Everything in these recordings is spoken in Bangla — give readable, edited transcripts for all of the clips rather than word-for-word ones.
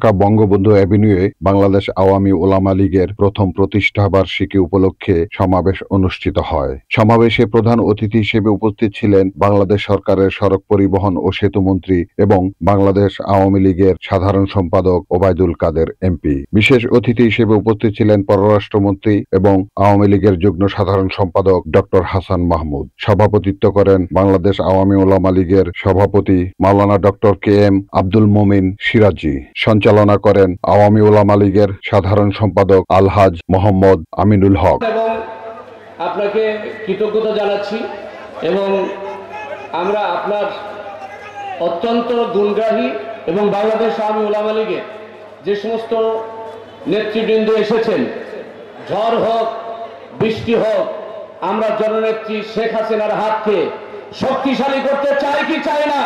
ঢাকা বঙ্গবন্ধু এভিনিউয়ে বাংলাদেশ আওয়ামী ওলামা লীগের প্রথম প্রতিষ্ঠা বার্ষিকী উপলক্ষে সমাবেশ অনুষ্ঠিত হয়। সমাবেশে প্রধান অতিথি হিসেবে উপস্থিত ছিলেন বাংলাদেশ সরকারের সড়ক পরিবহন ও সেতু মন্ত্রী এবং বাংলাদেশ আওয়ামী লীগের সাধারণ সম্পাদক ওবায়দুল কাদের এমপি। বিশেষ অতিথি হিসেবে উপস্থিত ছিলেন পররাষ্ট্রমন্ত্রী এবং আওয়ামী লীগের যুগ্ম সাধারণ সম্পাদক ডক্টর হাসান মাহমুদ। সভাপতিত্ব করেন বাংলাদেশ আওয়ামী ওলামা লীগের সভাপতি মাওলানা ডক্টর কে এম আব্দুল মোমিন সিরাজি। সঞ্চালনা করেন আওয়ামী ওলামা লীগের সাধারণ সম্পাদক আলহাজ মোহাম্মদ আমিনুল হক। এবং আপনাকে কৃতজ্ঞতা জানাচ্ছি এবং আমরা আপনার অত্যন্ত গুণগ্রাহী এবং বাংলাদেশ আওয়ামী ওলামা লীগের যে সমস্ত নেতৃবৃন্দ এসেছেন, ঝড় হোক বৃষ্টি হোক, আমরা জননেত্রী শেখ হাসিনার হাতকে শক্তিশালী করতে চাই কি চাই না।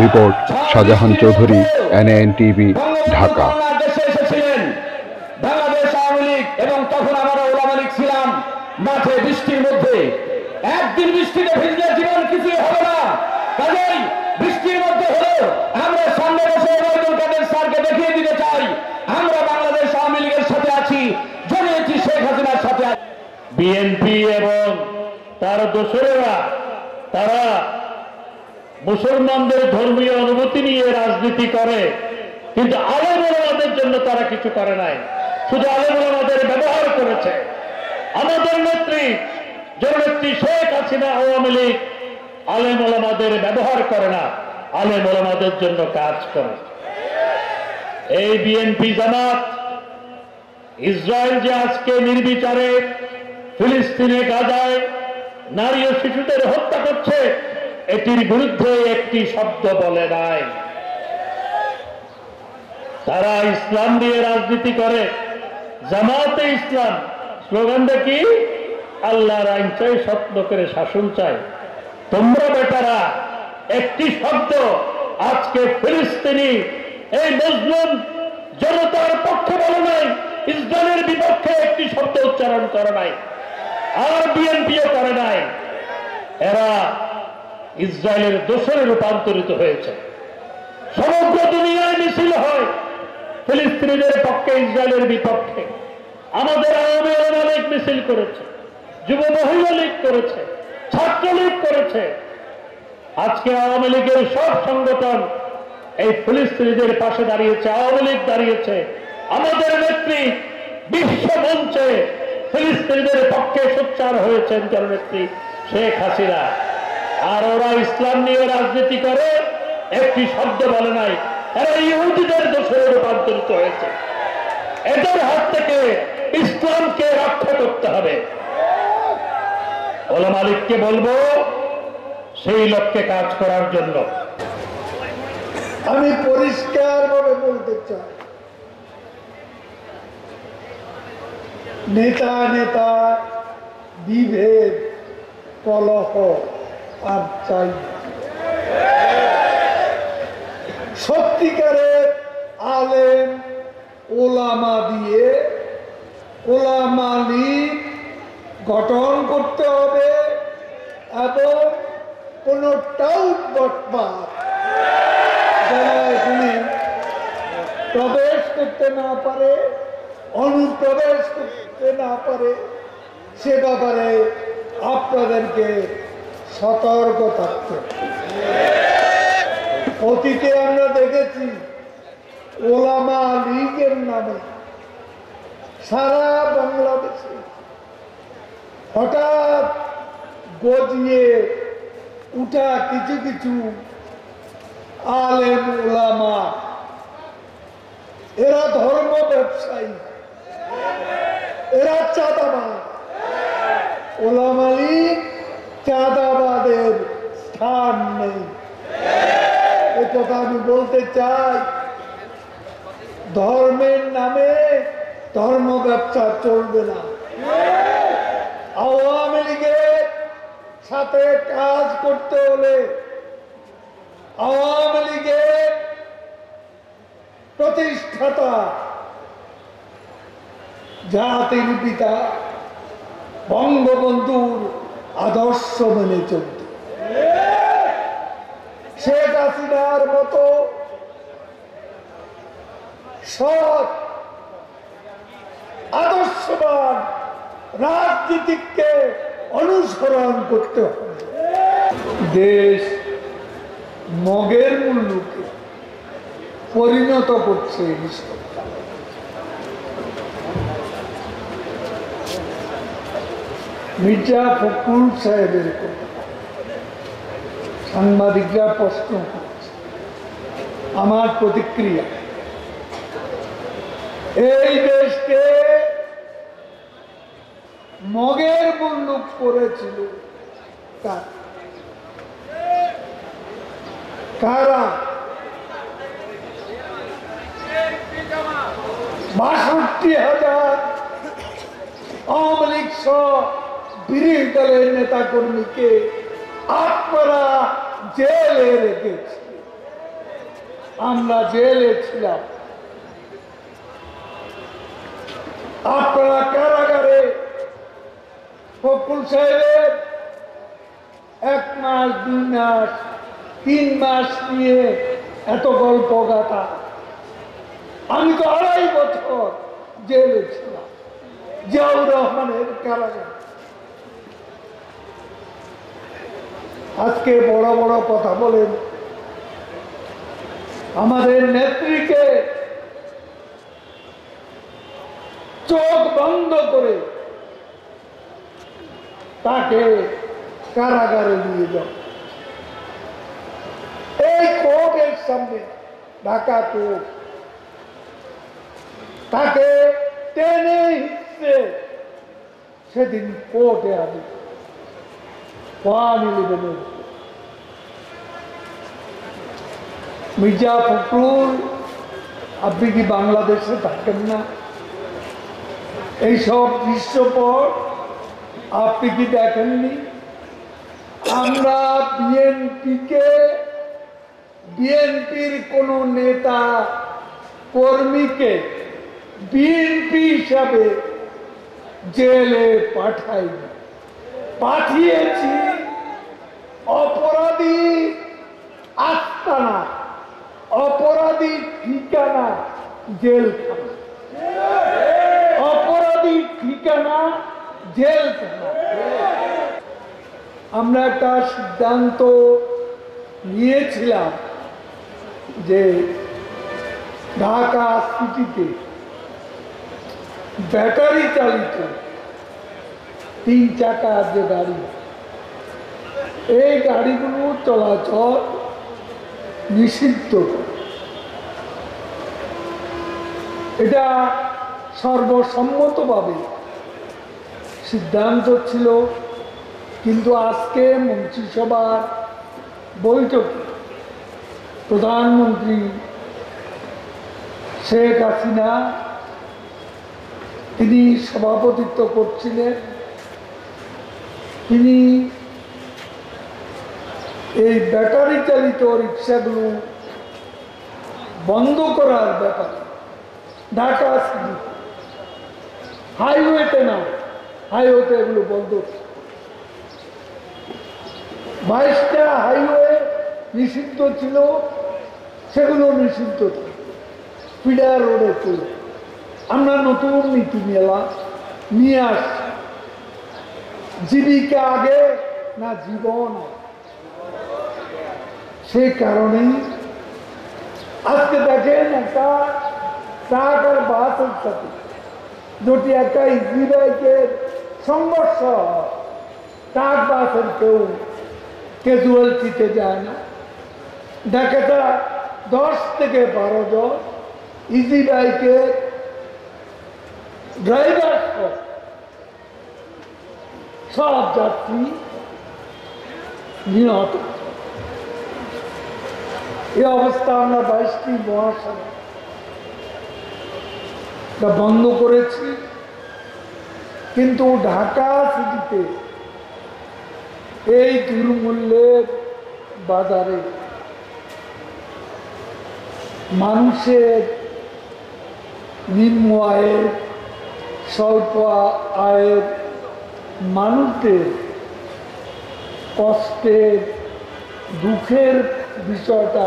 Report Shahjahan Chowdhury, NN TV, Dhaka. দেশে এসেছিলেন বাংলাদেশ আওয়ামী লীগ এবং তখন আমরা ওলামা লীগ ছিলাম মাঠে বৃষ্টির মধ্যে। একদিন বৃষ্টিতে ভিজলে জীবন কিছুই হবে না, কাজেই বৃষ্টির মধ্যে হলেও আমরা সামনে বসে ওবায়দুল কাদের স্যারকে দেখিয়ে দিতে চাই আমরা বাংলাদেশ আওয়ামী লীগের সাথে আছি, জননেত্রী শেখ হাসিনার সাথে আছি। বিএনপি এবং তার দোসরেরা তারা মুসলমানদের ধর্মীয় অনুভূতি নিয়ে রাজনীতি করে, কিন্তু আলেম ওলামাদের জন্য তারা কিছু করে নাই, শুধু আলেম ওলামাদের ব্যবহার করেছে। আমাদের নেত্রী জননেত্রী শেখ হাসিনা আওয়ামী লীগ আলেম ওলামাদের ব্যবহার করে না, আলেম ওলামাদের জন্য কাজ করে। এই বিএনপি জামাত ইসরায়েল যে আজকে নির্বিচারে ফিলিস্তিনে গাজায় নারী ও শিশুদের হত্যা করছে, এটির বিরুদ্ধে একটি শব্দ বলে নাই। তারা ইসলাম নিয়ে রাজনীতি করে, জামাতে ইসলাম স্লোগানটা কি? আল্লাহর আইন চাই, সৎ লোকের শাসন চাই। তোমরা বেটারা একটি শব্দ আজকে ফিলিস্তিনি এই মুসলিম জনতার পক্ষে বলে নাই, ইসরায়েলের বিপক্ষে একটি শব্দ উচ্চারণ করে নাই, আর বিএনপিও করে নাই। এরা ইসরায়েলের দোসরে রূপান্তরিত হয়েছে। সমগ্র দুনিয়ায় মিছিল হয় ফিলিস্তিনিদের পক্ষে, ইসরায়েলের বিপক্ষে। আমাদের আওয়ামী ওলামা লীগ মিছিল করেছে, যুব মহিলা লীগ করেছে, ছাত্রলীগ করেছে। আজকে আওয়ামী লীগের সব সংগঠন এই ফিলিস্তিনিদের পাশে দাঁড়িয়েছে, আওয়ামী লীগ দাঁড়িয়েছে। আমাদের নেত্রী বিশ্ব মঞ্চে ফিলিস্তিনিদের পক্ষে সোচ্চার হয়েছেন জননেত্রী শেখ হাসিনা। আর ওরা ইসলাম নিয়ে রাজনীতি করে, একটি শব্দ বলে নাই। এরা ইহুদিদের দোষরে রূপান্তরিত হয়েছে। এদের হাত থেকে ইসলামকে রক্ষা করতে হবে। ওলামা লীগকে বলবো সেই লক্ষ্যে কাজ করার জন্য। আমি পরিষ্কারভাবে বলতে চাই, নেতা নেতা বিভেদ কলহ আর চাই। সত্যিকারের আলেম ওলামা দিয়ে ওলামা লীগ গঠন করতে হবে এবং কোন টাউট বটপাত যারা এখানে প্রবেশ করতে না পারে, অনুপ্রবেশ করতে না পারে, সে ব্যাপারে আপনাদেরকে সতর্ক থাকতে হবে। অতীতে আমরা দেখেছি ওলামা লীগের নামে সারা বাংলাদেশে হঠাৎ গজিয়ে উঠা কিছু কিছু আলেম ওলামা, এরা ধর্ম ব্যবসায়ী, এরা চাঁদাবাদ। ওলামা লীগ চাঁদাবাদের স্থান নেই, এ কথা আমি বলতে চাই। ধর্মের নামে ধর্ম ব্যবসা চলবে না। আওয়ামী লীগের সাথে কাজ করতে হলে আওয়ামী লীগের প্রতিষ্ঠাতা জাতির পিতা বঙ্গবন্ধুর আদর্শ মেনে চলত। শেখ হাসিনার মতো সৎ আদর্শবান রাজনীতিককে অনুসরণ করতে হবে। দেশ মগের মুল্লুকে পরিণত করছে মির্জা ফখরুল সাহেবের কথা সাংবাদিকরা প্রশ্ন করছে। আমার প্রতিক্রিয়া, এই দেশকে মগের মুল্লুক করেছিল কারা? ৬২,০০০ আওয়ামী লীগ সহ বিরোধী দলের নেতা কর্মীকে আপনারা জেলে রেখেছি। আমরা জেলে ছিলাম, আপনারা কারাগারে। ফখরুল সাহেবের ১ মাস ২ মাস ৩ মাস নিয়ে এত গল্প গাথা। আমি তো ২.৫ বছর জেলে ছিলাম জিয়াউর রহমানের কারাগারে। আজকে বড় বড় কথা বলেন, আমাদের নেত্রীকে চোখ বন্ধ করে তাকে কারাগারে নিয়ে যাও। এই কোর্টের সামনে, ঢাকা কোর্ট, তাকে টেনে হিসছে সেদিন কোর্টে আনি 111 মির্জা ফখরুল, আপনি কি বাংলাদেশে থাকেন না? এইসব দৃশ্যপট আপনি কি দেখেননি? আমরা বিএনপির কোন নেতা কর্মীকে বিএনপি হিসাবে জেলে পাঠিয়েছি অপরাধী আস্তানা, অপরাধী ঠিকানা জেলখানা, অপরাধী ঠিকানা জেলখানা। আমরা একটা সিদ্ধান্ত নিয়েছিলাম যে ঢাকা সিটিতে ব্যাটারি চালিত 3 চাকার যে গাড়ি, এই গাড়িগুলো চলাচল নিষিদ্ধ। এটা সর্বসম্মতভাবে সিদ্ধান্ত ছিল, কিন্তু আজকে মন্ত্রিসভার বৈঠকে প্রধানমন্ত্রী শেখ হাসিনা তিনি সভাপতিত্ব করছিলেন। তিনি এই ব্যাটারি চালিত রিক্সাগুলো বন্ধ করার ব্যাপারে ঢাকা সিটি হাইওয়েতে না, হাইওয়েতে এগুলো বন্ধ। 22টা হাইওয়ে নিষিদ্ধ ছিল, সেগুলো নিষিদ্ধ ছিল। পিডার রোডে ছিল। আমরা নতুন নীতি নিয়ে আসছি, জীবিকা আগে না জীবন। সেই কারণেই আজকে দেখেন একটা ট্রাক আর বাসের সাথে দুটি একটা ইজি বাইকের সংঘর্ষ, ট্রাক বাসের কেউ ক্যাজুয়ালিটিতে যায় না। ঢাকাটা 10 থেকে 12 জন ইজি বাইকের ড্রাইভার সব যাত্রী নিহত। এই অবস্থা আমরা 22টি মহাসড়ক বন্ধ করেছি, কিন্তু ঢাকা সিটিতে এই দুর্মূল্যের বাজারে মানুষের নিম্ন আয়ের, স্বল্প আয়ের মানুষদের কষ্টের, দুঃখের বিষয়টা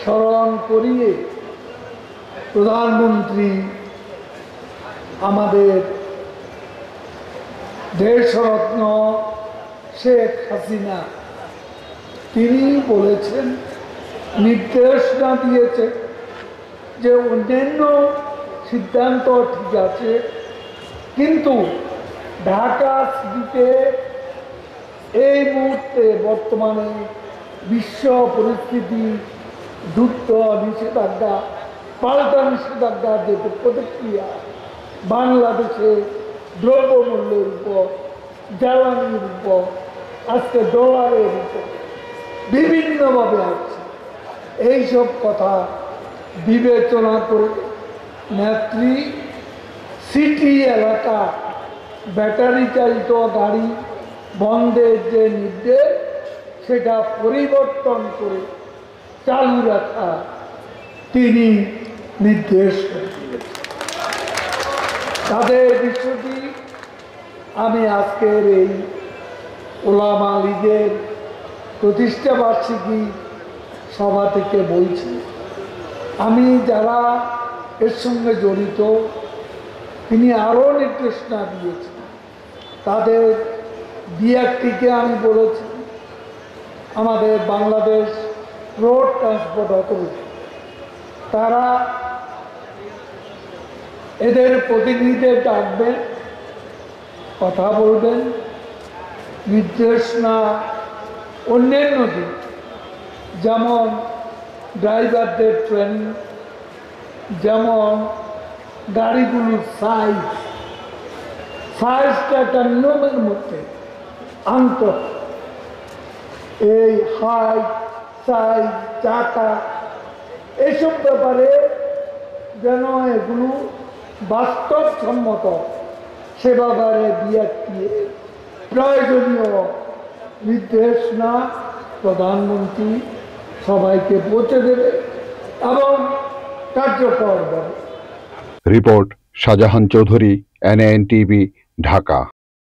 স্মরণ করিয়ে প্রধানমন্ত্রী আমাদের দেশরত্ন শেখ হাসিনা তিনি বলেছেন, নির্দেশনা দিয়েছে যে অন্যান্য সিদ্ধান্ত ঠিক আছে, কিন্তু ঢাকা সিটিতে এই মুহূর্তে বর্তমানে বিশ্ব পরিস্থিতি, যুদ্ধ, নিষেধাজ্ঞা, পাল্টা নিষেধাজ্ঞার যে প্রতিক্রিয়া বাংলাদেশে দ্রব্যমূল্যের উপর, জ্বালানির উপর, আজকে ডলারের উপর বিভিন্নভাবে আসছে, এইসব কথা বিবেচনা করে নেত্রী সিটি এলাকা ব্যাটারি চালিত গাড়ি বন্ধের যে নির্দেশ সেটা পরিবর্তন করে চালু রাখা তিনি নির্দেশ করেছিলেন। তাদের বিষয়টি আমি আজকের এই ওলামা লীগের প্রতিষ্ঠা বার্ষিকী সভা থেকে বলছি। আমি যারা এর সঙ্গে জড়িত তিনি আরও নির্দেশনা দিয়েছেন, তাদের একটিকে আমি বলেছি আমাদের বাংলাদেশ রোড ট্রান্সপোর্ট অথরিটি, তারা এদের প্রতিনিধিদের ডাকবেন, কথা বলবেন, নির্দেশনা অন্যান্য দিক যেমন ড্রাইভারদের ট্রেনিং, যেমন গাড়িগুলোর সাইজটা একটা নিয়মের মধ্যে আনত, এই হাইট, সাইজ, চাকা, এইসব ব্যাপারে যেন এগুলো বাস্তবসম্মত সে ব্যাপারে প্রয়োজনীয় নির্দেশনা প্রধানমন্ত্রী সবাইকে পৌঁছে দেবে এবং কার্যকর হবে। Report Shahjahan Chowdhury, NAN TV, Dhaka.